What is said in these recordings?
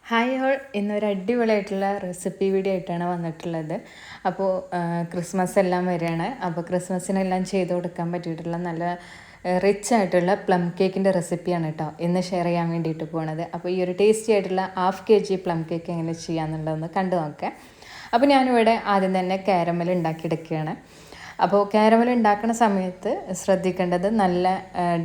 Hi whole, ഇന്നൊരു അടിപൊളിയായിട്ടുള്ള recipe video ആയിട്ടാണ് വന്നിട്ടുള്ളത്. അപ്പോൾ ക്രിസ്മസ് എല്ലാം വരികയാണ്. അപ്പോൾ ക്രിസ്മസിനെല്ലാം ചെയ്ത് കൊടുക്കാൻ പറ്റിയിട്ടുള്ള നല്ല റിച്ച് ആയിട്ടുള്ള പ്ലം കേക്കിൻ്റെ റെസിപ്പിയാണ് കേട്ടോ ഇന്ന് ഷെയർ ചെയ്യാൻ വേണ്ടിയിട്ട് പോണത്. അപ്പോൾ ഈ ഒരു ടേസ്റ്റി ആയിട്ടുള്ള 1/2 kg പ്ലം കേക്ക് എങ്ങനെ ചെയ്യാമെന്നുള്ളതൊന്ന് കണ്ടു നോക്കാം. അപ്പോൾ ഞാനിവിടെ ആദ്യം തന്നെ കാരമൽ ഉണ്ടാക്കിയെടുക്കുകയാണ്. അപ്പോൾ കാരമൽ ഉണ്ടാക്കുന്ന സമയത്ത് ശ്രദ്ധിക്കേണ്ടത് നല്ല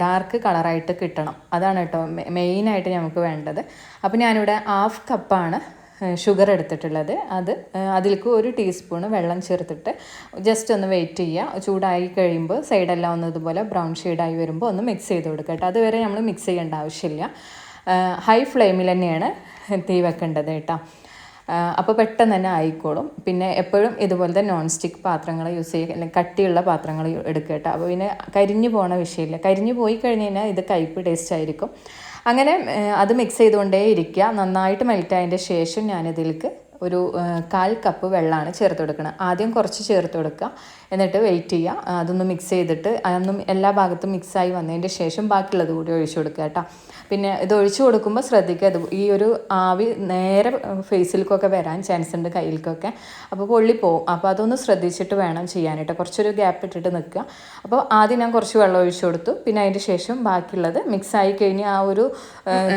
ഡാർക്ക് കളറായിട്ട് കിട്ടണം. അതാണ് കേട്ടോ മെയിനായിട്ട് നമുക്ക് വേണ്ടത്. അപ്പോൾ ഞാനിവിടെ 1/2 കപ്പാണ് ഷുഗർ എടുത്തിട്ടുള്ളത്. അതിലേക്ക് 1 ടീസ്പൂണ് വെള്ളം ചേർത്തിട്ട് ജസ്റ്റ് ഒന്ന് വെയിറ്റ് ചെയ്യുക. ചൂടായി കഴിയുമ്പോൾ സൈഡെല്ലാം ഒന്ന് ഇതുപോലെ ബ്രൗൺ ഷെയ്ഡായി വരുമ്പോൾ ഒന്ന് മിക്സ് ചെയ്ത് കൊടുക്കുക കേട്ടോ. അതുവരെ നമ്മൾ മിക്സ് ചെയ്യേണ്ട ആവശ്യമില്ല. ഹൈ ഫ്ലെയിമിൽ തന്നെയാണ് തീ വെക്കേണ്ടത് കേട്ടോ. അപ്പോൾ പെട്ടെന്ന് തന്നെ ആയിക്കോളും. പിന്നെ എപ്പോഴും ഇതുപോലത്തെ നോൺ സ്റ്റിക്ക് പാത്രങ്ങൾ യൂസ് ചെയ്യുക, അല്ലെങ്കിൽ കട്ടിയുള്ള പാത്രങ്ങൾ എടുക്കുക കേട്ടോ. അപ്പോൾ പിന്നെ കരിഞ്ഞു പോകണ വിഷയമില്ല. കരിഞ്ഞു പോയി കഴിഞ്ഞ് കഴിഞ്ഞാൽ ഇത് കയ്പ്പ് ടേസ്റ്റ് ആയിരിക്കും. അങ്ങനെ അത് മിക്സ് ചെയ്തുകൊണ്ടേ ഇരിക്കുക. നന്നായിട്ട് മെൽറ്റായതിൻ്റെ ശേഷം ഞാനിതിലേക്ക് ഒരു 1/4 കപ്പ് വെള്ളമാണ് ചേർത്ത് കൊടുക്കുന്നത്. ആദ്യം കുറച്ച് ചേർത്ത് കൊടുക്കുക, എന്നിട്ട് വെയിറ്റ് ചെയ്യുക. അതൊന്ന് മിക്സ് ചെയ്തിട്ട് അതൊന്നും എല്ലാ ഭാഗത്തും മിക്സായി വന്നതിൻ്റെ ശേഷം ബാക്കിയുള്ളത് കൂടി ഒഴിച്ചു കൊടുക്കുക കേട്ടോ. പിന്നെ ഇത് ഒഴിച്ചു കൊടുക്കുമ്പോൾ ശ്രദ്ധിക്കുക, ഈ ഒരു ആവി നേരെ ഫേസിലേക്കൊക്കെ വരാൻ ചാൻസ് ഉണ്ട്, കയ്യിലേക്കൊക്കെ. അപ്പോൾ പൊള്ളിപ്പോവും. അപ്പോൾ അതൊന്ന് ശ്രദ്ധിച്ചിട്ട് വേണം ചെയ്യാനായിട്ട്. കുറച്ചൊരു ഗ്യാപ്പ് ഇട്ടിട്ട് നിൽക്കുക. അപ്പോൾ ആദ്യം ഞാൻ കുറച്ച് വെള്ളം ഒഴിച്ചു കൊടുത്തു. പിന്നെ അതിൻ്റെ ശേഷം ബാക്കിയുള്ളത് മിക്സായി കഴിഞ്ഞ് ആ ഒരു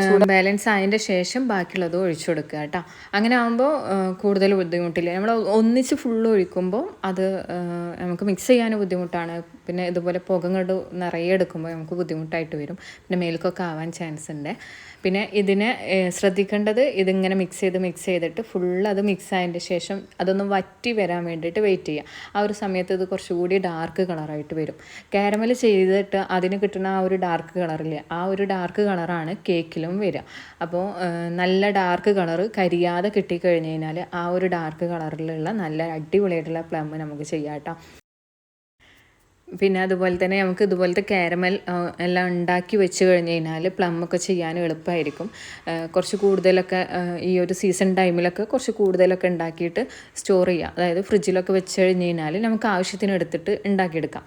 ചൂട് ബാലൻസ് ആയതിൻ്റെ ശേഷം ബാക്കിയുള്ളത് ഒഴിച്ചു കൊടുക്കുക കേട്ടോ. അങ്ങനെ ആകുമ്പോൾ കൂടുതൽ ബുദ്ധിമുട്ടില്ല. നമ്മൾ ഒന്നിച്ച് ഫുള്ള് ഒഴിക്കുമ്പോൾ അത് നമുക്ക് മിക്സ് ചെയ്യാനും ബുദ്ധിമുട്ടാണ്. പിന്നെ ഇതുപോലെ പുകങ്ങട് നിറയെ എടുക്കുമ്പോൾ നമുക്ക് ബുദ്ധിമുട്ടായിട്ട് വരും. പിന്നെ മേൽക്കൊക്കെ ആവാൻ ചാൻസ് ഉണ്ട്. പിന്നെ ഇതിനെ ശ്രദ്ധിക്കേണ്ടത്, ഇതിങ്ങനെ മിക്സ് ചെയ്തിട്ട് ഫുള്ള് അത് മിക്സ് ആയതിൻ്റെ ശേഷം അതൊന്ന് വറ്റി വരാൻ വേണ്ടിയിട്ട് വെയിറ്റ് ചെയ്യുക. ആ ഒരു സമയത്ത് ഇത് കുറച്ചുകൂടി ഡാർക്ക് കളറായിട്ട് വരും. കാരമൽ ചെയ്തിട്ട് അതിന് കിട്ടുന്ന ആ ഒരു ഡാർക്ക് കളറില്ലേ, ആ ഒരു ഡാർക്ക് കളറാണ് കേക്കിലും വരിക. അപ്പോൾ നല്ല ഡാർക്ക് കളറ് കരിയാതെ കിട്ടിക്കഴിഞ്ഞ് കഴിഞ്ഞാൽ ആ ഒരു ഡാർക്ക് കളറിലുള്ള നല്ല അടിപൊളിയായിട്ടുള്ള പ്ലം നമുക്ക് ചെയ്യാം കേട്ടോ. പിന്നെ അതുപോലെ തന്നെ നമുക്ക് ഇതുപോലത്തെ കാരമൽ എല്ലാം ഉണ്ടാക്കി വെച്ച് കഴിഞ്ഞ് കഴിഞ്ഞാൽ പ്ലമ്മൊക്കെ ചെയ്യാൻ എളുപ്പമായിരിക്കും. കുറച്ച് കൂടുതലൊക്കെ ഈ ഒരു സീസൺ ടൈമിലൊക്കെ കുറച്ച് കൂടുതലൊക്കെ ഉണ്ടാക്കിയിട്ട് സ്റ്റോർ ചെയ്യുക. അതായത് ഫ്രിഡ്ജിലൊക്കെ വെച്ച് കഴിഞ്ഞ് കഴിഞ്ഞാൽ നമുക്ക് ആവശ്യത്തിന് എടുത്തിട്ട് ഉണ്ടാക്കിയെടുക്കാം.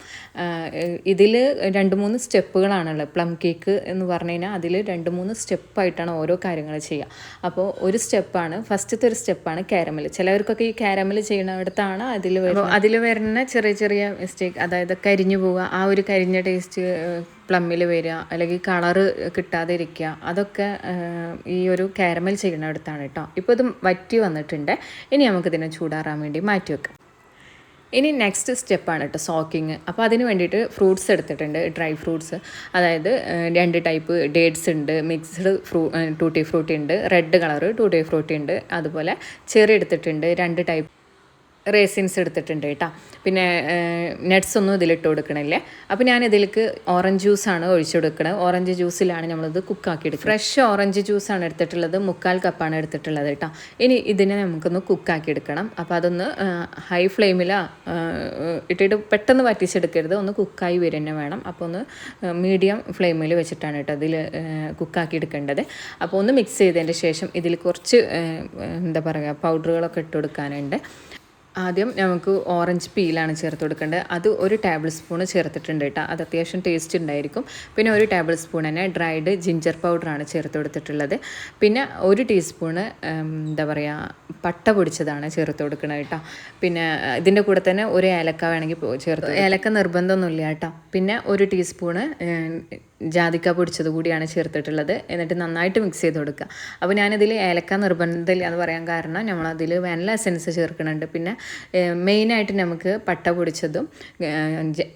ഇതിൽ 2-3 സ്റ്റെപ്പുകളാണുള്ളത്. പ്ലം കേക്ക് എന്ന് പറഞ്ഞു കഴിഞ്ഞാൽ അതിൽ 2-3 സ്റ്റെപ്പായിട്ടാണ് ഓരോ കാര്യങ്ങൾ ചെയ്യുക. അപ്പോൾ ഒരു സ്റ്റെപ്പാണ്, ഫസ്റ്റത്തെ ഒരു സ്റ്റെപ്പാണ് കാരമൽ. ചിലവർക്കൊക്കെ ഈ കാരമൽ ചെയ്യുന്നിടത്താണ് അതിൽ വരുന്ന ചെറിയ ചെറിയ മിസ്റ്റേക്ക്, അതായത് കരിഞ്ഞു പോവുക, ആ ഒരു കരിഞ്ഞ ടേസ്റ്റ് പ്ലമ്മിൽ വരിക, അല്ലെങ്കിൽ കളറ് കിട്ടാതെ ഇരിക്കുക, അതൊക്കെ ഈ ഒരു കാരമൽ ചെയ്യുന്നിടത്താണ് കേട്ടോ. ഇപ്പോൾ ഇത് വറ്റി വന്നിട്ടുണ്ട്. ഇനി നമുക്കിതിനെ ചൂടാറാൻ വേണ്ടി മാറ്റി വെക്കാം. ഇനി നെക്സ്റ്റ് സ്റ്റെപ്പാണ് കേട്ടോ സോക്കിങ്. അപ്പോൾ അതിന് വേണ്ടിയിട്ട് ഫ്രൂട്ട്സ് എടുത്തിട്ടുണ്ട്, ഡ്രൈ ഫ്രൂട്ട്സ്. അതായത് 2 ടൈപ്പ് ഡേറ്റ്സ് ഉണ്ട്, മിക്സ്ഡ് ടൂട്ടി ഫ്രൂട്ടി ഉണ്ട്, റെഡ് കളറ് ടൂട്ടി ഫ്രൂട്ടി ഉണ്ട്, അതുപോലെ ചെറി എടുത്തിട്ടുണ്ട്, 2 ടൈപ്പ് റേസിൻസ് എടുത്തിട്ടുണ്ട് കേട്ടോ. പിന്നെ നട്ട്സ് ഒന്നും ഇതിലിട്ട് കൊടുക്കണില്ലേ. അപ്പോൾ ഞാൻ ഇതിലേക്ക് ഓറഞ്ച് ജ്യൂസാണ് ഒഴിച്ചു കൊടുക്കുന്നത്. ഓറഞ്ച് ജ്യൂസിലാണ് നമ്മളിത് കുക്കാക്കി എടുക്കുക. ഫ്രഷ് ഓറഞ്ച് ജ്യൂസാണ് എടുത്തിട്ടുള്ളത്, 1/4 കപ്പാണ് എടുത്തിട്ടുള്ളത് കേട്ടോ. ഇനി ഇതിനെ നമുക്കൊന്ന് കുക്കാക്കി എടുക്കണം. അപ്പോൾ അതൊന്ന് ഹൈ ഫ്ലെയിമിലോ ഇട്ടിട്ട് പെട്ടെന്ന് വറ്റിച്ചെടുക്കരുത്, ഒന്ന് കുക്കായി വരെ തന്നെ വേണം. അപ്പോൾ ഒന്ന് മീഡിയം ഫ്ലെയിമിൽ വെച്ചിട്ടാണ് കേട്ടോ ഇതിൽ കുക്കാക്കി എടുക്കേണ്ടത്. അപ്പോൾ ഒന്ന് മിക്സ് ചെയ്തതിൻ്റെ ശേഷം ഇതിൽ കുറച്ച് എന്താ പറയുക പൗഡറുകളൊക്കെ ഇട്ട് കൊടുക്കാനുണ്ട്. ആദ്യം നമുക്ക് ഓറഞ്ച് പീലാണ് ചേർത്ത് കൊടുക്കേണ്ടത്. അത് 1 ടേബിൾ സ്പൂണ് ചേർത്തിട്ടുണ്ട് കേട്ടോ. അത് അത്യാവശ്യം ടേസ്റ്റ് ഉണ്ടായിരിക്കും. പിന്നെ 1 ടേബിൾ സ്പൂൺ തന്നെ ഡ്രൈഡ് ജിഞ്ചർ പൗഡറാണ് ചേർത്ത് കൊടുത്തിട്ടുള്ളത്. പിന്നെ 1 ടീസ്പൂണ് എന്താ പറയുക പട്ട പൊടിച്ചതാണ് ചേർത്ത് കൊടുക്കുന്നത് കേട്ടോ. പിന്നെ ഇതിൻ്റെ കൂടെ തന്നെ 1 ഏലക്ക വേണമെങ്കിൽ ചേർത്ത്, ഏലക്ക നിർബന്ധമൊന്നുമില്ല കേട്ടോ. പിന്നെ 1 ടീസ്പൂണ് ജാതിക്ക പൊടിച്ചത് കൂടിയാണ് ചേർത്തിട്ടുള്ളത്. എന്നിട്ട് നന്നായിട്ട് മിക്സ് ചെയ്ത് കൊടുക്കുക. അപ്പോൾ ഞാനിതിൽ ഏലക്ക നിർബന്ധമില്ല എന്ന് പറയാൻ കാരണം നമ്മളതിൽ വാനില എസൻസ് ചേർക്കുന്നുണ്ട്. പിന്നെ മെയിനായിട്ട് നമുക്ക് പട്ട പൊടിച്ചതും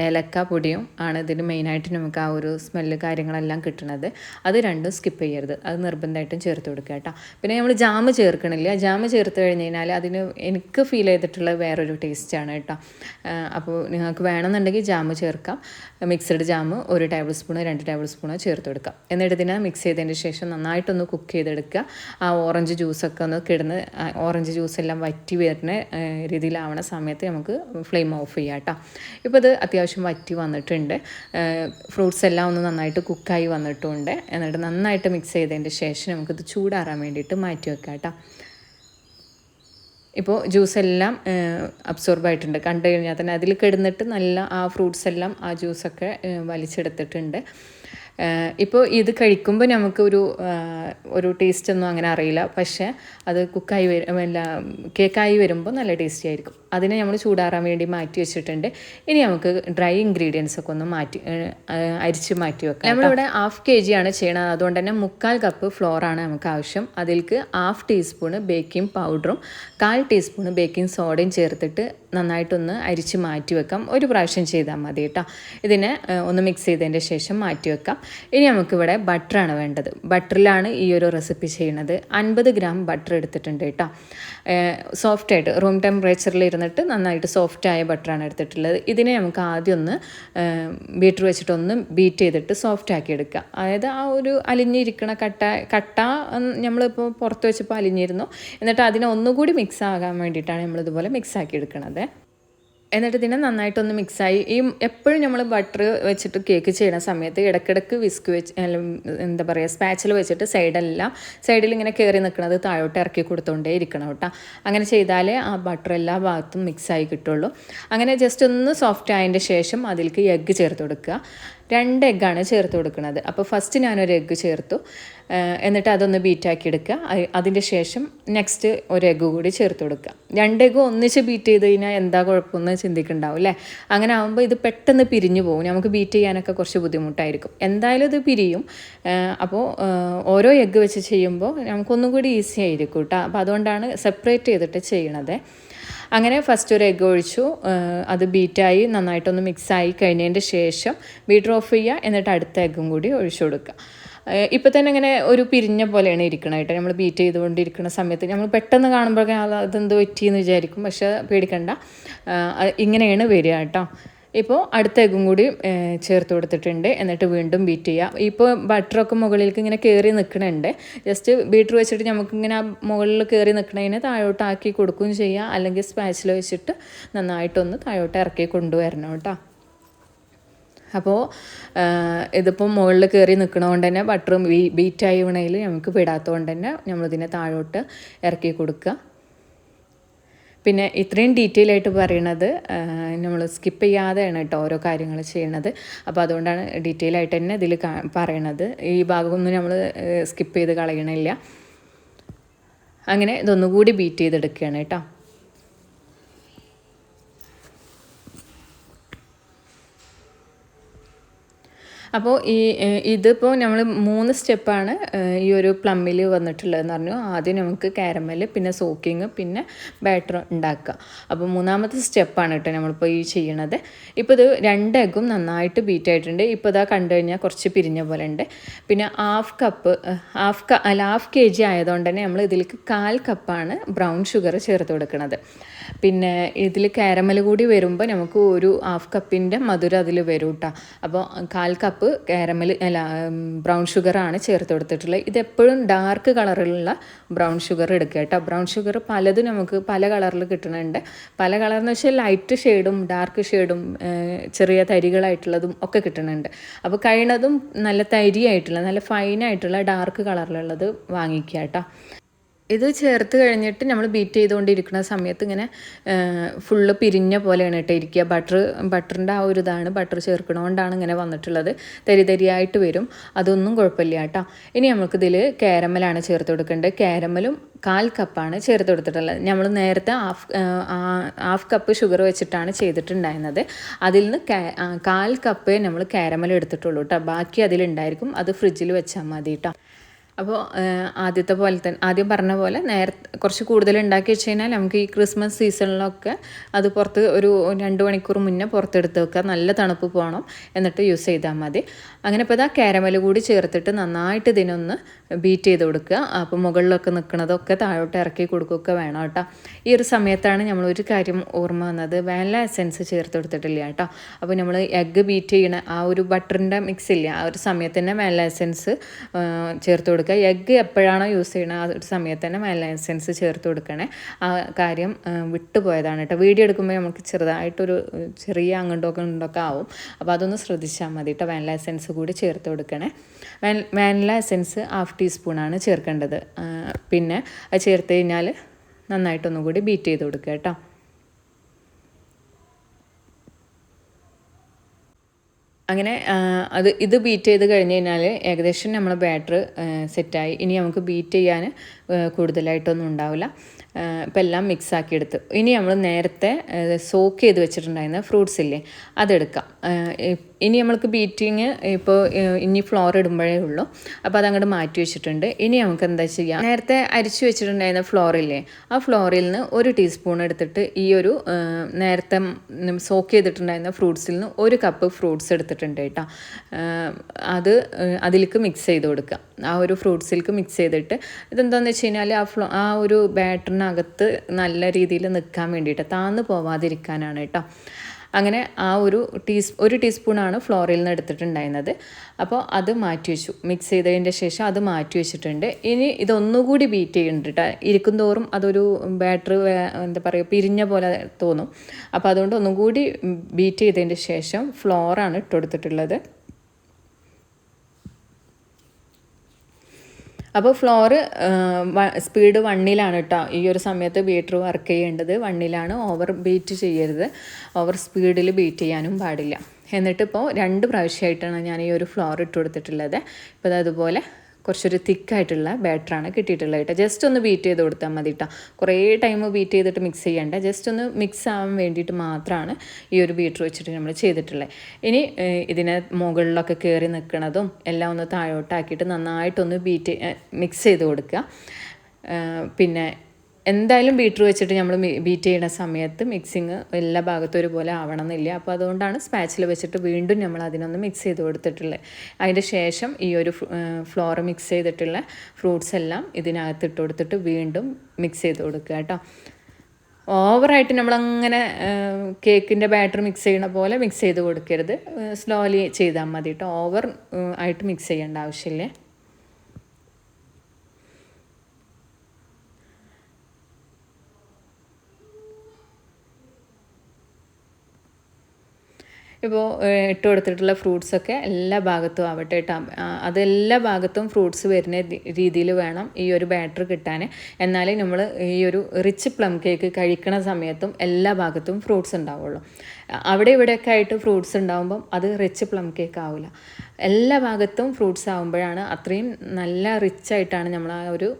ഏലക്ക പൊടിയും ആണ് ഇതിൽ മെയിനായിട്ട് നമുക്ക് ആ ഒരു സ്മെല്ല് കാര്യങ്ങളെല്ലാം കിട്ടുന്നത്. അത് രണ്ടും സ്കിപ്പ് ചെയ്യരുത്, അത് നിർബന്ധമായിട്ടും ചേർത്ത് കൊടുക്കുക കേട്ടോ. പിന്നെ നമ്മൾ ജാം ചേർക്കണില്ല. ജാം ചേർത്ത് കഴിഞ്ഞ് കഴിഞ്ഞാൽ അതിന് എനിക്ക് ഫീൽ ചെയ്തിട്ടുള്ള വേറൊരു ടേസ്റ്റാണ് കേട്ടോ. അപ്പോൾ നിങ്ങൾക്ക് വേണമെന്നുണ്ടെങ്കിൽ ജാം ചേർക്കാം. Mixed jam 1 table spoon 2 table spoon ചേർത്ത് കൊടുക്കാം. എന്നിട്ട് ഇതിനെ മിക്സ് ചെയ്തതിന് ശേഷം നന്നായിട്ടൊന്ന് കുക്ക് ചെയ്തെടുക്കുക. ആ ഓറഞ്ച് ജ്യൂസൊക്കെ ഒന്ന് കിടന്ന് ഓറഞ്ച് ജ്യൂസെല്ലാം വറ്റി വരുന്ന രീതിയിലാവണ സമയത്ത് നമുക്ക് ഫ്ലെയിം ഓഫ് ചെയ്യാം കേട്ടോ. ഇപ്പോൾ ഇത് അത്യാവശ്യം വറ്റി വന്നിട്ടുണ്ട്. ഫ്രൂട്ട്സ് എല്ലാം ഒന്ന് നന്നായിട്ട് കുക്കായി വന്നിട്ടുണ്ട്. എന്നിട്ട് നന്നായിട്ട് മിക്സ് ചെയ്തതിൻ്റെ ശേഷം നമുക്കിത് ചൂടാറാൻ വേണ്ടിയിട്ട് മാറ്റി വെക്കാം കേട്ടോ. ഇപ്പോൾ ജ്യൂസെല്ലാം അബ്സോർബായിട്ടുണ്ട്. കണ്ടു കഴിഞ്ഞാൽ തന്നെ അതിൽ കിടന്നിട്ട് നല്ല ആ ഫ്രൂട്ട്സ് എല്ലാം ആ ജ്യൂസൊക്കെ വലിച്ചെടുത്തിട്ടുണ്ട്. ഇപ്പോൾ ഇത് കഴിക്കുമ്പോൾ നമുക്കൊരു ടേസ്റ്റൊന്നും അങ്ങനെ അറിയില്ല. പക്ഷേ അത് കുക്കായി കേക്കായി വരുമ്പോൾ നല്ല ടേസ്റ്റി ആയിരിക്കും. അതിനെ നമ്മൾ ചൂടാറാൻ വേണ്ടി മാറ്റി വെച്ചിട്ടുണ്ട്. ഇനി നമുക്ക് ഡ്രൈ ഇൻഗ്രീഡിയൻസ് ഒക്കെ ഒന്ന് അരിച്ച് മാറ്റി വെക്കാം. നമ്മളിവിടെ 1/2 kg ആണ് ചെയ്യണത്. അതുകൊണ്ട് തന്നെ 1/4 കപ്പ് ഫ്ലോറാണ് നമുക്ക് ആവശ്യം. അതിലേക്ക് 1/2 ടീസ്പൂണ് ബേക്കിംഗ് പൗഡറും 1/4 ടീസ്പൂണ് ബേക്കിംഗ് സോഡയും ചേർത്തിട്ട് നന്നായിട്ടൊന്ന് അരിച്ച് മാറ്റി വെക്കാം. ഒരു പ്രാവശ്യം ചെയ്താൽ മതി കേട്ടോ. ഇതിനെ ഒന്ന് മിക്സ് ചെയ്തതിൻ്റെ ശേഷം മാറ്റി വെക്കാം. ഇനി നമുക്കിവിടെ ബട്ടറാണ് വേണ്ടത്. ബട്ടറിലാണ് ഈ ഒരു റെസിപ്പി ചെയ്യുന്നത്. 50 ഗ്രാം ബട്ടർ എടുത്തിട്ടുണ്ട് കേട്ടോ. സോഫ്റ്റായിട്ട് റൂം ടെമ്പറേച്ചറിൽ ഇരുന്നിട്ട് നന്നായിട്ട് സോഫ്റ്റായ ബട്ടറാണ് എടുത്തിട്ടുള്ളത്. ഇതിനെ നമുക്ക് ആദ്യം ഒന്ന് ബീറ്റർ വെച്ചിട്ടൊന്ന് ബീറ്റ് ചെയ്തിട്ട് സോഫ്റ്റ് ആക്കി എടുക്കുക. അതായത് ആ ഒരു അലിഞ്ഞിരിക്കണ കട്ട നമ്മളിപ്പോൾ പുറത്ത് വെച്ചപ്പോൾ അലിഞ്ഞിരുന്നു. എന്നിട്ട് അതിനെ ഒന്നുകൂടി മിക്സ് ആകാൻ വേണ്ടിയിട്ടാണ് നമ്മളിതുപോലെ മിക്സ് ആക്കി എടുക്കുന്നത്. എന്നിട്ട് ഇതിനെ നന്നായിട്ടൊന്ന് മിക്സായി. എപ്പോഴും നമ്മൾ ബട്ടർ വെച്ചിട്ട് കേക്ക് ചെയ്യുന്ന സമയത്ത് ഇടയ്ക്കിടയ്ക്ക് വിസ്ക് വെച്ച് എന്താ പറയുക സ്പാച്ചിൽ വെച്ചിട്ട് സൈഡിൽ ഇങ്ങനെ കയറി നിൽക്കുന്നത് താഴോട്ട് ഇറക്കി കൊടുത്തുകൊണ്ടേ ഇരിക്കണം കേട്ടോ. അങ്ങനെ ചെയ്താലേ ആ ബട്ടർ എല്ലാ ഭാഗത്തും മിക്സായി കിട്ടുള്ളൂ. അങ്ങനെ ജസ്റ്റ് ഒന്ന് സോഫ്റ്റ് ആയതിൻ്റെ ശേഷം അതിലേക്ക് എഗ്ഗ് ചേർത്ത് കൊടുക്കുക. 2 എഗ്ഗാണ് ചേർത്ത് കൊടുക്കുന്നത്. അപ്പോൾ ഫസ്റ്റ് ഞാനൊരു എഗ്ഗ് ചേർത്തു. എന്നിട്ട് അതൊന്ന് ബീറ്റാക്കി എടുക്കുക. അതിൻ്റെ ശേഷം നെക്സ്റ്റ് ഒരു എഗ്ഗ് കൂടി ചേർത്ത് കൊടുക്കുക. 2 എഗ്ഗ് ഒന്നിച്ച് ബീറ്റ് ചെയ്ത് കഴിഞ്ഞാൽ എന്താ കുഴപ്പമെന്ന് ചിന്തിക്കുന്നുണ്ടാവും അല്ലേ? അങ്ങനെ ആകുമ്പോൾ ഇത് പെട്ടെന്ന് പിരിഞ്ഞു പോകും. നമുക്ക് ബീറ്റ് ചെയ്യാനൊക്കെ കുറച്ച് ബുദ്ധിമുട്ടായിരിക്കും. എന്തായാലും ഇത് പിരിയും. അപ്പോൾ ഓരോ എഗ്ഗ് വെച്ച് ചെയ്യുമ്പോൾ നമുക്കൊന്നും കൂടി ഈസി ആയിരിക്കും കേട്ടോ. അപ്പോൾ അതുകൊണ്ടാണ് സെപ്പറേറ്റ് ചെയ്തിട്ട് ചെയ്യണത്. അങ്ങനെ ഫസ്റ്റ് ഒരു എഗ്ഗ് ഒഴിച്ചു. അത് ബീറ്റായി നന്നായിട്ടൊന്ന് മിക്സായി കഴിഞ്ഞതിൻ്റെ ശേഷം ബീറ്റർ ഓഫ് ചെയ്യുക. എന്നിട്ട് അടുത്ത എഗ്ഗും കൂടി ഒഴിച്ചു കൊടുക്കുക. ഇപ്പോൾ തന്നെ ഇങ്ങനെ ഒരു പിരിഞ്ഞ പോലെയാണ് ഇരിക്കണമായിട്ട്. നമ്മൾ ബീറ്റ് ചെയ്തുകൊണ്ടിരിക്കുന്ന സമയത്ത് നമ്മൾ പെട്ടെന്ന് കാണുമ്പോഴൊക്കെ അതെന്ത് പറ്റിയെന്ന് വിചാരിക്കും. പക്ഷേ പേടിക്കണ്ട, ഇങ്ങനെയാണ് വരിക കേട്ടോ. ഇപ്പോൾ അടുത്ത എഗ്ഗും കൂടി ചേർത്ത് കൊടുത്തിട്ടുണ്ട്. എന്നിട്ട് വീണ്ടും ബീറ്റ് ചെയ്യുക. ഇപ്പോൾ ബട്ടറൊക്കെ മുകളിലേക്ക് ഇങ്ങനെ കയറി നിൽക്കണുണ്ട്. ജസ്റ്റ് ബീറ്റർ വെച്ചിട്ട് നമുക്കിങ്ങനെ ആ മുകളിൽ കയറി നിൽക്കണതിന് താഴോട്ടാക്കി കൊടുക്കുകയും ചെയ്യാം. അല്ലെങ്കിൽ സ്പാച്ചിൽ വെച്ചിട്ട് നന്നായിട്ടൊന്ന് താഴോട്ട് ഇറക്കി കൊണ്ടുവരണം കേട്ടോ. അപ്പോൾ ഇതിപ്പോൾ മുകളിൽ കയറി നിൽക്കണതുകൊണ്ട് തന്നെ ബട്ടർ ബീറ്റായി വീണയിൽ നമുക്ക് പെടാത്തതുകൊണ്ട് തന്നെ നമ്മളിതിനെ താഴോട്ട് ഇറക്കി കൊടുക്കുക. പിന്നെ ഇത്രയും ഡീറ്റെയിൽ ആയിട്ട് പറയണത് നമ്മൾ സ്കിപ്പ് ചെയ്യാതെയാണ് കേട്ടോ ഓരോ കാര്യങ്ങൾ ചെയ്യണത്. അപ്പോൾ അതുകൊണ്ടാണ് ഡീറ്റെയിൽ ആയിട്ട് തന്നെ ഇതിൽ പറയണത്. ഈ ഭാഗമൊന്നും നമ്മൾ സ്കിപ്പ് ചെയ്ത് കളയണില്ല. അങ്ങനെ ഇതൊന്നുകൂടി ബീറ്റ് ചെയ്തെടുക്കുകയാണ് കേട്ടോ. അപ്പോൾ ഇതിപ്പോൾ നമ്മൾ 3 സ്റ്റെപ്പാണ് ഈ ഒരു പ്ലമ്മിൽ വന്നിട്ടുള്ളതെന്ന് പറഞ്ഞു. ആദ്യം നമുക്ക് കാരമൽ, പിന്നെ സോക്കിങ്, പിന്നെ ബാറ്റർ ഉണ്ടാക്കുക. അപ്പോൾ 3ാമത്തെ സ്റ്റെപ്പാണ് കേട്ടോ നമ്മളിപ്പോൾ ഈ ചെയ്യണത്. ഇപ്പോൾ ഇത് 2 എഗ്ഗും നന്നായിട്ട് ബീറ്റ് ആയിട്ടുണ്ട്. ഇപ്പോൾ ഇതാ കണ്ടു കഴിഞ്ഞാൽ കുറച്ച് പിരിഞ്ഞ പോലെ ഉണ്ട്. പിന്നെ 1/2 kg ആയതുകൊണ്ട് തന്നെ നമ്മൾ ഇതിലേക്ക് 1/4 കപ്പാണ് ബ്രൗൺ ഷുഗർ ചേർത്ത് കൊടുക്കുന്നത്. പിന്നെ ഇതിൽ കാരമൽ കൂടി വരുമ്പോൾ നമുക്ക് ഒരു 1/2 കപ്പിൻ്റെ മധുരം അതിൽ വരും കേട്ടോ. അപ്പോൾ 1/4 കപ്പ് ബ്രൗൺ ഷുഗറാണ് ചേർത്ത് കൊടുത്തിട്ടുള്ളത്. ഇതെപ്പോഴും ഡാർക്ക് കളറിലുള്ള ബ്രൗൺ ഷുഗർ എടുക്കുക കേട്ടോ. ബ്രൗൺ ഷുഗർ പലതും നമുക്ക് പല കളറിൽ കിട്ടുന്നുണ്ട്. പല കളറെന്ന് വെച്ചാൽ ലൈറ്റ് ഷെയ്ഡും ഡാർക്ക് ഷെയ്ഡും ചെറിയ തരികളായിട്ടുള്ളതും ഒക്കെ കിട്ടുന്നുണ്ട്. അപ്പോൾ കഴിയുന്നതും നല്ല തരിയായിട്ടുള്ള നല്ല ഫൈനായിട്ടുള്ള ഡാർക്ക് കളറിലുള്ളത് വാങ്ങിക്കുക കേട്ടോ. ഇത് ചേർത്ത് കഴിഞ്ഞിട്ട് നമ്മൾ ബീറ്റ് ചെയ്തുകൊണ്ടിരിക്കുന്ന സമയത്ത് ഇങ്ങനെ ഫുള്ള് പിരിഞ്ഞ പോലെയാണ് കേട്ടോ ഇരിക്കുക. ബട്ടറിൻ്റെ ആ ഒരു ഇതാണ്, ബട്ടർ ചേർക്കണോണ്ടാണ് ഇങ്ങനെ വന്നിട്ടുള്ളത്. തരിയായിട്ട് വരും. അതൊന്നും കുഴപ്പമില്ല കേട്ടോ. ഇനി നമുക്കിതിൽ കാരമലാണ് ചേർത്ത് കൊടുക്കേണ്ടത്. കാരമലും 1/4 കപ്പാണ് ചേർത്ത് കൊടുത്തിട്ടുള്ളത്. നമ്മൾ നേരത്തെ 1/2 കപ്പ് ഷുഗർ വെച്ചിട്ടാണ് ചെയ്തിട്ടുണ്ടായിരുന്നത്. അതിൽ നിന്ന് 1/4 കപ്പ് നമ്മൾ കാരമൽ എടുത്തിട്ടുള്ളൂ കേട്ടോ. ബാക്കി അതിലുണ്ടായിരിക്കും. അത് ഫ്രിഡ്ജിൽ വെച്ചാൽ മതി കേട്ടോ. അപ്പോൾ ആദ്യത്തെ പോലെ തന്നെ ആദ്യം പറഞ്ഞ പോലെ കുറച്ച് കൂടുതൽ ഉണ്ടാക്കി വെച്ച് കഴിഞ്ഞാൽ നമുക്ക് ഈ ക്രിസ്മസ് സീസണിലൊക്കെ അത് പുറത്ത് ഒരു 2 മണിക്കൂർ മുന്നേ പുറത്തെടുത്ത് വെക്കുക. നല്ല തണുപ്പ് പോകണം, എന്നിട്ട് യൂസ് ചെയ്താൽ മതി. അങ്ങനെ ഇപ്പോൾ ഇതാ കാരമൽ കൂടി ചേർത്തിട്ട് നന്നായിട്ട് ഇതിനൊന്ന് ബീറ്റ് ചെയ്ത് കൊടുക്കുക. അപ്പോൾ മുകളിലൊക്കെ നിൽക്കുന്നതൊക്കെ താഴോട്ട് ഇറക്കി കൊടുക്കുകയൊക്കെ വേണം കേട്ടോ. ഈ ഒരു സമയത്താണ് നമ്മളൊരു കാര്യം ഓർമ്മ വന്നത്, വാനില എസെൻസ് ചേർത്ത് കൊടുത്തിട്ടില്ല കേട്ടോ. അപ്പോൾ നമ്മൾ എഗ്ഗ് ബീറ്റ് ചെയ്യണ ആ ഒരു ബട്ടറിൻ്റെ മിക്സ് ഇല്ല, ആ ഒരു സമയത്ത് തന്നെ വാനില എസെൻസ് ചേർത്ത് കൊടുക്കുക. എഗ്ഗ് എപ്പോഴാണോ യൂസ് ചെയ്യണത് ആ ഒരു സമയത്ത് തന്നെ വാനില എസെൻസ് ചേർത്ത് കൊടുക്കണേ. ആ കാര്യം വിട്ടുപോയതാണ് കേട്ടോ. വീഡിയോ എടുക്കുമ്പോൾ നമുക്ക് ചെറുതായിട്ടൊരു ചെറിയ അങ്ങോട്ടൊക്കെ ആവും. അപ്പോൾ അതൊന്ന് ശ്രദ്ധിച്ചാൽ മതി കേട്ടോ. വാനില എസെൻസ് കൂടി ചേർത്ത് കൊടുക്കണേ. വാനില എസെൻസ് 1/2 ടീസ്പൂണാണ് ചേർക്കേണ്ടത്. പിന്നെ അത് ചേർത്ത് കഴിഞ്ഞാൽ നന്നായിട്ടൊന്നും കൂടി ബീറ്റ് ചെയ്ത് കൊടുക്കുക കേട്ടോ. അങ്ങനെ ഇത് ബീറ്റ് ചെയ്ത് കഴിഞ്ഞ് കഴിഞ്ഞാൽ ഏകദേശം നമ്മളെ ബാറ്റർ സെറ്റായി. ഇനി നമുക്ക് ബീറ്റ് ചെയ്യാൻ കൂടുതലായിട്ടൊന്നും ഉണ്ടാവില്ല. ഇപ്പം എല്ലാം മിക്സ് ആക്കിയെടുത്ത് ഇനി നമ്മൾ നേരത്തെ സോക്ക് ചെയ്ത് വെച്ചിട്ടുണ്ടായിരുന്ന ഫ്രൂട്ട്സ് ഇല്ലേ അതെടുക്കാം. ഇനി നമ്മൾക്ക് ബീറ്റിങ് ഇപ്പോൾ ഇനി ഫ്ലോർ ഇടുമ്പോഴേ ഉള്ളൂ. അപ്പോൾ അതങ്ങോട്ട് മാറ്റി വെച്ചിട്ടുണ്ട്. ഇനി നമുക്ക് എന്താ ചെയ്യുക, നേരത്തെ അരിച്ചു വെച്ചിട്ടുണ്ടായിരുന്ന ഫ്ലോറില്ലേ ആ ഫ്ലോറിൽ നിന്ന് 1 ടീസ്പൂൺ എടുത്തിട്ട് ഈ ഒരു നേരത്തെ സോക്ക് ചെയ്തിട്ടുണ്ടായിരുന്ന ഫ്രൂട്ട്സിൽ നിന്ന് 1 കപ്പ് ഫ്രൂട്ട്സ് എടുത്തിട്ടുണ്ട് കേട്ടോ. അത് അതിലേക്ക് മിക്സ് ചെയ്ത് കൊടുക്കുക. ആ ഒരു ഫ്രൂട്ട്സിലേക്ക് മിക്സ് ചെയ്തിട്ട് ഇതെന്താണെന്ന് വെച്ച് കഴിഞ്ഞാൽ ആ ഒരു ബാറ്ററിനകത്ത് നല്ല രീതിയിൽ നിൽക്കാൻ വേണ്ടിയിട്ട് താന്ന് പോവാതിരിക്കാനാണ് കേട്ടോ. അങ്ങനെ ആ ഒരു ടീസ്പൂണാണ് ഫ്ലോറിൽ നിന്ന് എടുത്തിട്ടുണ്ടായിരുന്നത്. അപ്പോൾ അത് മാറ്റി വെച്ചു. മിക്സ് ചെയ്തതിൻ്റെ ശേഷം അത് മാറ്റി വെച്ചിട്ടുണ്ട്. ഇനി ഇതൊന്നുകൂടി ബീറ്റ് ചെയ്യുന്നുണ്ട് കേട്ടോ. ഇരിക്കും തോറും അതൊരു ബാറ്ററി എന്താ പറയുക പിരിഞ്ഞ പോലെ തോന്നും. അപ്പോൾ അതുകൊണ്ട് ഒന്നും കൂടി ബീറ്റ് ചെയ്തതിൻ്റെ ശേഷം ഫ്ലോറാണ് ഇട്ട് കൊടുത്തിട്ടുള്ളത്. അപ്പോൾ ഫ്ലോർ സ്പീഡ് 1ലാണ് കേട്ടോ ഈ ഒരു സമയത്ത് ബീറ്റർ വർക്ക് ചെയ്യേണ്ടത്. 1ലാണ്. ഓവർ ബീറ്റ് ചെയ്യരുത്. ഓവർ സ്പീഡിൽ ബീറ്റ് ചെയ്യാനും പാടില്ല. എന്നിട്ടിപ്പോൾ 2 പ്രാവശ്യമായിട്ടാണ് ഞാൻ ഈ ഒരു ഫ്ലോർ ഇട്ട് കൊടുത്തിട്ടുള്ളത്. ഇപ്പോൾ അതുപോലെ കുറച്ചൊരു തിക്കായിട്ടുള്ള ബാറ്ററാണ് കിട്ടിയിട്ടുള്ളത് കേട്ടോ. ജസ്റ്റ് ഒന്ന് ബീറ്റ് ചെയ്ത് കൊടുത്താൽ മതി കേട്ടോ. കുറേ ടൈം ബീറ്റ് ചെയ്തിട്ട് മിക്സ് ചെയ്യേണ്ട. ജസ്റ്റ് ഒന്ന് മിക്സ് ആവാൻ വേണ്ടിയിട്ട് മാത്രമാണ് ഈ ഒരു ബീറ്റർ വെച്ചിട്ട് നമ്മൾ ചെയ്തിട്ടുള്ളത്. ഇനി ഇതിനെ മുകളിലൊക്കെ കയറി നിൽക്കുന്നതും എല്ലാം ഒന്ന് താഴോട്ടാക്കിയിട്ട് നന്നായിട്ടൊന്ന് മിക്സ് ചെയ്ത് കൊടുക്കുക. പിന്നെ എന്തായാലും ബീറ്റർ വെച്ചിട്ട് നമ്മൾ ബീറ്റ് ചെയ്യുന്ന സമയത്ത് മിക്സിങ് എല്ലാ ഭാഗത്തും ഒരുപോലെ ആവണമെന്നില്ല. അപ്പോൾ അതുകൊണ്ടാണ് സ്പാച്ചിൽ വെച്ചിട്ട് വീണ്ടും നമ്മൾ അതിനൊന്ന് മിക്സ് ചെയ്ത് കൊടുത്തിട്ടുള്ളത്. അതിൻ്റെ ശേഷം ഈ ഒരു ഫ്ലോർ മിക്സ് ചെയ്തിട്ടുള്ള ഫ്രൂട്ട്സ് എല്ലാം ഇതിനകത്ത് ഇട്ട് കൊടുത്തിട്ട് വീണ്ടും മിക്സ് ചെയ്ത് കൊടുക്കുക കേട്ടോ. ഓവറായിട്ട് നമ്മളങ്ങനെ കേക്കിൻ്റെ ബാറ്റർ മിക്സ് ചെയ്യണ പോലെ മിക്സ് ചെയ്ത് കൊടുക്കരുത്. സ്ലോലി ചെയ്താൽ മതി കേട്ടോ. ഓവർ ആയിട്ട് മിക്സ് ചെയ്യേണ്ട ആവശ്യമില്ല. ഇപ്പോൾ ഇട്ട് കൊടുത്തിട്ടുള്ള ഫ്രൂട്ട്സൊക്കെ എല്ലാ ഭാഗത്തും ആവട്ടെ കേട്ടോ. അതെല്ലാ ഭാഗത്തും ഫ്രൂട്ട്സ് വരുന്ന രീതിയിൽ വേണം ഈ ഒരു ബാറ്റർ കിട്ടാൻ. എന്നാലേ നമ്മൾ ഈ ഒരു റിച്ച് പ്ലം കേക്ക് കഴിക്കണ സമയത്തും എല്ലാ ഭാഗത്തും ഫ്രൂട്ട്സ് ഉണ്ടാവുള്ളൂ. അവിടെ ഇവിടെയൊക്കെ ആയിട്ട് ഫ്രൂട്ട്സ് ഉണ്ടാകുമ്പം അത് റിച്ച് പ്ലം കേക്ക് ആവില്ല. എല്ലാ ഭാഗത്തും ഫ്രൂട്ട്സ് ആകുമ്പോഴാണ് അത്രയും നല്ല റിച്ചായിട്ടാണ് നമ്മൾ ആ ഒരു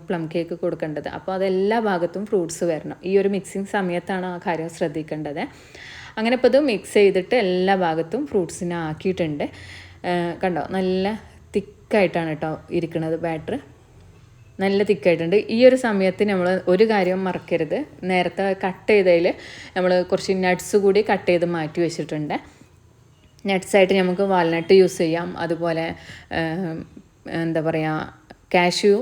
പ്ലം കേക്ക് കൊടുക്കേണ്ടത്. അപ്പോൾ അതെല്ലാ ഭാഗത്തും ഫ്രൂട്ട്സ് വരണം. ഈ ഒരു മിക്സിങ് സമയത്താണ് ആ കാര്യം ശ്രദ്ധിക്കേണ്ടത്. അങ്ങനെ ഇപ്പോൾ ഇത് മിക്സ് ചെയ്തിട്ട് എല്ലാ ഭാഗത്തും ഫ്രൂട്ട്സിനെ ആക്കിയിട്ടുണ്ട്. കണ്ടോ നല്ല തിക്കായിട്ടാണ് കേട്ടോ ഇരിക്കുന്നത് ബാറ്റർ. നല്ല തിക്കായിട്ടുണ്ട്. ഈ ഒരു സമയത്ത് നമ്മൾ ഒരു കാര്യം മറക്കരുത്. നേരത്തെ കട്ട് ചെയ്തതിൽ നമ്മൾ കുറച്ച് നട്ട്സ് കൂടി കട്ട് ചെയ്ത് മാറ്റി വെച്ചിട്ടുണ്ട്. നട്ട്സായിട്ട് നമുക്ക് വാൾനട്ട് യൂസ് ചെയ്യാം. അതുപോലെ എന്താ പറയുക കാഷ്യൂ,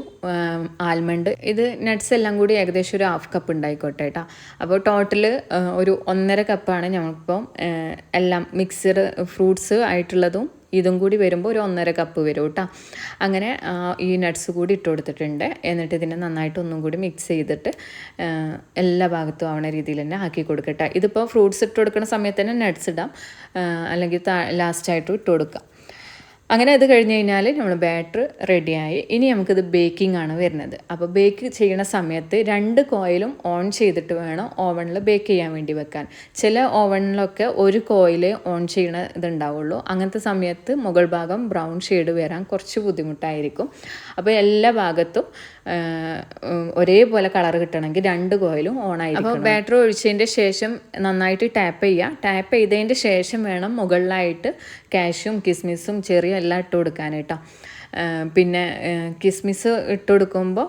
ആൽമണ്ട്, ഇത് നട്ട്സ് എല്ലാം കൂടി ഏകദേശം ഒരു 1/2 കപ്പ് ഉണ്ടായിക്കോട്ടെ കേട്ടോ. അപ്പോൾ ടോട്ടൽ ഒരു 1.5 കപ്പാണ് ഞങ്ങളിപ്പം എല്ലാം മിക്സഡ് ഫ്രൂട്ട്സ് ആയിട്ടുള്ളതും ഇതും കൂടി വരുമ്പോൾ ഒരു 1.5 കപ്പ് വരും കേട്ടോ. അങ്ങനെ ഈ നട്ട്സ് കൂടി ഇട്ട് കൊടുത്തിട്ടുണ്ട്. എന്നിട്ട് ഇതിനെ നന്നായിട്ട് ഒന്നും കൂടി മിക്സ് ചെയ്തിട്ട് എല്ലാ ഭാഗത്തും ആവണ രീതിയിൽ തന്നെ ആക്കി കൊടുക്കട്ടെ. ഇതിപ്പോൾ ഫ്രൂട്ട്സ് ഇട്ട് കൊടുക്കുന്ന സമയത്ത് തന്നെ നട്ട്സ് ഇടാം, അല്ലെങ്കിൽ ലാസ്റ്റായിട്ടും ഇട്ട് കൊടുക്കാം. അങ്ങനെ അത് കഴിഞ്ഞ് കഴിഞ്ഞാൽ നമ്മൾ ബാറ്റർ റെഡിയായി. ഇനി നമുക്കിത് ബേക്കിംഗ് ആണ് വരുന്നത്. അപ്പോൾ ബേക്ക് ചെയ്യുന്ന സമയത്ത് 2 കോയിലും ഓൺ ചെയ്തിട്ട് വേണം ഓവണിൽ ബേക്ക് ചെയ്യാൻ വേണ്ടി വെക്കാൻ. ചില ഓവണിലൊക്കെ 1 കോയിൽ ഓൺ ചെയ്യണ ഇതുണ്ടാവുള്ളൂ. അങ്ങനത്തെ സമയത്ത് മുകൾ ഭാഗം ബ്രൗൺ ഷെയ്ഡ് വരാൻ കുറച്ച് ബുദ്ധിമുട്ടായിരിക്കും. അപ്പോൾ എല്ലാ ഭാഗത്തും ഒരേപോലെ കളർ കിട്ടണമെങ്കിൽ 2 കോയിലും ഓൺ ആയിരിക്കും. അപ്പോൾ ബാറ്റർ ഒഴിച്ചതിൻ്റെ ശേഷം നന്നായിട്ട് ടാപ്പ് ചെയ്യുക. ടാപ്പ് ചെയ്തതിൻ്റെ ശേഷം വേണം മുകളിലായിട്ട് കാഷ്യും കിസ്മിസും ചെറിയ എല്ലാം ഇട്ട് കൊടുക്കാനായിട്ടോ. പിന്നെ കിസ്മിസ് ഇട്ട് കൊടുക്കുമ്പോൾ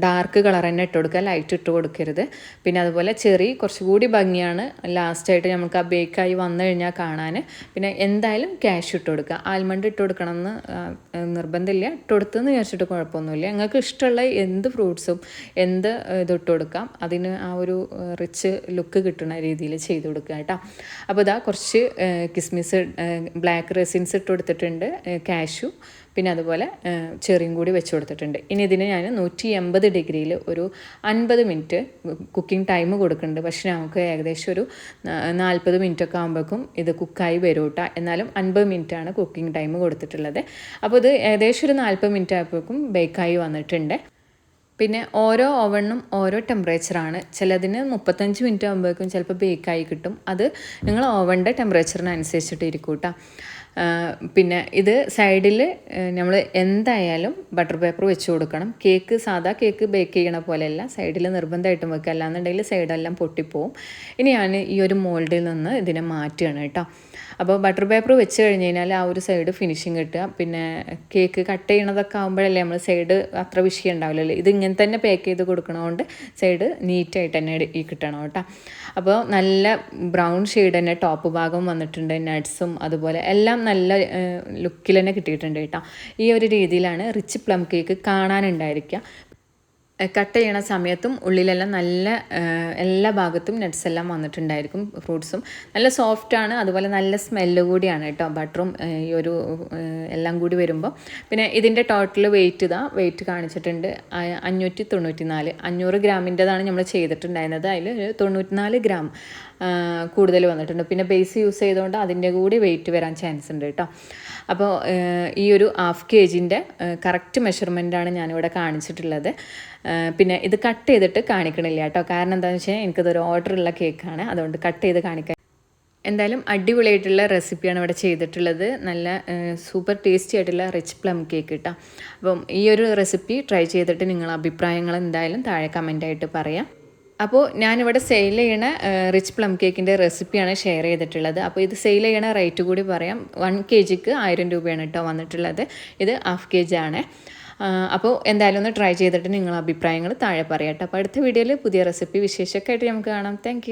ഡാർക്ക് കളർ തന്നെ ഇട്ട് കൊടുക്കുക, ലൈറ്റ് ഇട്ട് കൊടുക്കരുത്. പിന്നെ അതുപോലെ ചെറി കുറച്ചുകൂടി ഭംഗിയാണ് ലാസ്റ്റായിട്ട് നമുക്ക് ആ ബേക്കായി വന്നു കഴിഞ്ഞാൽ കാണാൻ. പിന്നെ എന്തായാലും കാഷ്യൂ ഇട്ട് കൊടുക്കുക. ആൽമണ്ട് ഇട്ട് കൊടുക്കണമെന്ന് നിർബന്ധമില്ല. ഇട്ട് കൊടുത്തെന്ന് വിചാരിച്ചിട്ട് കുഴപ്പമൊന്നുമില്ല. നിങ്ങൾക്ക് ഇഷ്ടമുള്ള എന്ത് ഫ്രൂട്ട്സും എന്ത് ഇതിട്ട് കൊടുക്കാം. അതിന് ആ ഒരു റിച്ച് ലുക്ക് കിട്ടുന്ന രീതിയിൽ ചെയ്ത് കൊടുക്കുക കേട്ടോ. അപ്പോൾ ഇതാ കുറച്ച് കിസ്മിസ് ബ്ലാക്ക് റെസിൻസ് ഇട്ട് കൊടുത്തിട്ടുണ്ട്, കാഷ്യൂ, പിന്നെ അതുപോലെ ചെറിയും കൂടി വെച്ച് കൊടുത്തിട്ടുണ്ട്. ഇനി ഇതിന് ഞാൻ 180 ഡിഗ്രിയിൽ ഒരു 50 മിനിറ്റ് കുക്കിംഗ് ടൈം കൊടുക്കുന്നുണ്ട്. പക്ഷേ നമുക്ക് ഏകദേശം ഒരു 40 മിനിറ്റൊക്കെ ആകുമ്പോഴേക്കും ഇത് കുക്കായി വരും കേട്ടോ. എന്നാലും 50 മിനിറ്റാണ് കുക്കിംഗ് ടൈം കൊടുത്തിട്ടുള്ളത്. അപ്പോൾ ഇത് ഏകദേശം ഒരു 40 മിനിറ്റ് ആയപ്പോഴേക്കും ബേക്കായി വന്നിട്ടുണ്ട്. പിന്നെ ഓരോ ഓവണിനും ഓരോ ടെമ്പറേച്ചറാണ്. ചിലതിന് 35 മിനിറ്റ് ആകുമ്പോഴേക്കും ചിലപ്പോൾ ബേക്കായി കിട്ടും. അത് നിങ്ങൾ ഓവണിൻ്റെ ടെമ്പറേച്ചറിനനുസരിച്ചിട്ട് ഇരിക്കും കേട്ടോ. പിന്നെ ഇത് സൈഡിൽ നമ്മൾ എന്തായാലും ബട്ടർ പേപ്പർ വെച്ച് കൊടുക്കണം. സാധാ കേക്ക് ബേക്ക് ചെയ്യണ പോലെയല്ല, സൈഡിൽ നിർബന്ധമായിട്ടും വെക്കുക, അല്ലാന്നുണ്ടെങ്കിൽ സൈഡെല്ലാം പൊട്ടിപ്പോവും. ഇനി ഞാൻ ഈ ഒരു മോൾഡിൽ നിന്ന് ഇതിനെ മാറ്റുകയാണ് കേട്ടോ. അപ്പോൾ ബട്ടർ പേപ്പർ വെച്ച് കഴിഞ്ഞ് കഴിഞ്ഞാൽ ആ ഒരു സൈഡ് ഫിനിഷിങ് കിട്ടുക. പിന്നെ കേക്ക് കട്ട് ചെയ്യണതൊക്കെ ആകുമ്പോഴല്ലേ നമ്മൾ സൈഡ് അത്ര വിഷയം ഉണ്ടാവില്ലല്ലോ. ഇത് ഇങ്ങനെ തന്നെ പാക്ക് ചെയ്ത് കൊടുക്കണതുകൊണ്ട് സൈഡ് നീറ്റായിട്ട് തന്നെ ഈ കിട്ടണം കേട്ടോ. അപ്പോൾ നല്ല ബ്രൗൺ ഷെയ്ഡ് തന്നെ ടോപ്പ് ഭാഗം വന്നിട്ടുണ്ട്. നട്ട്സും അതുപോലെ എല്ലാം നല്ല ലുക്കിൽ തന്നെ കിട്ടിയിട്ടുണ്ട് കേട്ടോ. ഈ ഒരു രീതിയിലാണ് റിച്ച് പ്ലം കേക്ക് കാണാനുണ്ടായിരിക്കുക. കട്ട് ചെയ്യണ സമയത്തും ഉള്ളിലെല്ലാം നല്ല എല്ലാ ഭാഗത്തും നട്ട്സ് എല്ലാം വന്നിട്ടുണ്ടായിരിക്കും, ഫ്രൂട്ട്സും നല്ല സോഫ്റ്റാണ്. അതുപോലെ നല്ല സ്മെല്ല് കൂടിയാണ് കേട്ടോ, ബട്ടറും ഈ ഒരു എല്ലാം കൂടി വരുമ്പോൾ. പിന്നെ ഇതിൻ്റെ ടോട്ടൽ വെയിറ്റ് കാണിച്ചിട്ടുണ്ട് 594. 500 ഗ്രാമിൻ്റെതാണ് നമ്മൾ ചെയ്തിട്ടുണ്ടായിരുന്നത്. അതിൽ 94 ഗ്രാം കൂടുതൽ വന്നിട്ടുണ്ട്. പിന്നെ ബേസ് യൂസ് ചെയ്തുകൊണ്ട് അതിൻ്റെ കൂടി വെയിറ്റ് വരാൻ ചാൻസ് ഉണ്ട് കേട്ടോ. അപ്പോൾ ഈ ഒരു 1/2 kg കറക്റ്റ് മെഷർമെൻറ്റാണ് ഞാനിവിടെ കാണിച്ചിട്ടുള്ളത്. പിന്നെ ഇത് കട്ട് ചെയ്തിട്ട് കാണിക്കണില്ല കേട്ടോ, കാരണം എന്താണെന്ന് വെച്ച് കഴിഞ്ഞാൽ എനിക്കതൊരു ഓർഡറുള്ള കേക്കാണ്, അതുകൊണ്ട് കട്ട് ചെയ്ത് കാണിക്കാൻ. എന്തായാലും അടിപൊളിയായിട്ടുള്ള റെസിപ്പിയാണ് ഇവിടെ ചെയ്തിട്ടുള്ളത്. നല്ല സൂപ്പർ ടേസ്റ്റി ആയിട്ടുള്ള റിച്ച് പ്ലം കേക്ക് കേട്ടോ. അപ്പം ഈ ഒരു റെസിപ്പി ട്രൈ ചെയ്തിട്ട് നിങ്ങളുടെ അഭിപ്രായങ്ങൾ എന്തായാലും താഴെ കമൻറ്റായിട്ട് പറയാം. അപ്പോൾ ഞാനിവിടെ സെയിൽ ചെയ്യണ റിച്ച് പ്ലം കേക്കിൻ്റെ റെസിപ്പിയാണ് ഷെയർ ചെയ്തിട്ടുള്ളത്. അപ്പോൾ ഇത് സെയിൽ ചെയ്യണ റേറ്റ് കൂടി പറയാം. 1 kgക്ക് 1000 രൂപയാണ് കേട്ടോ വന്നിട്ടുള്ളത്. ഇത് 1/2 kg ആണ്. അപ്പോൾ എന്തായാലും ഒന്ന് ട്രൈ ചെയ്തിട്ട് നിങ്ങളുടെ അഭിപ്രായങ്ങൾ താഴെ പറയാം കേട്ടോ. അപ്പോൾ അടുത്ത വീഡിയോയിൽ പുതിയ റെസിപ്പി വിശേഷമൊക്കെ ആയിട്ട് നമുക്ക് കാണാം. താങ്ക്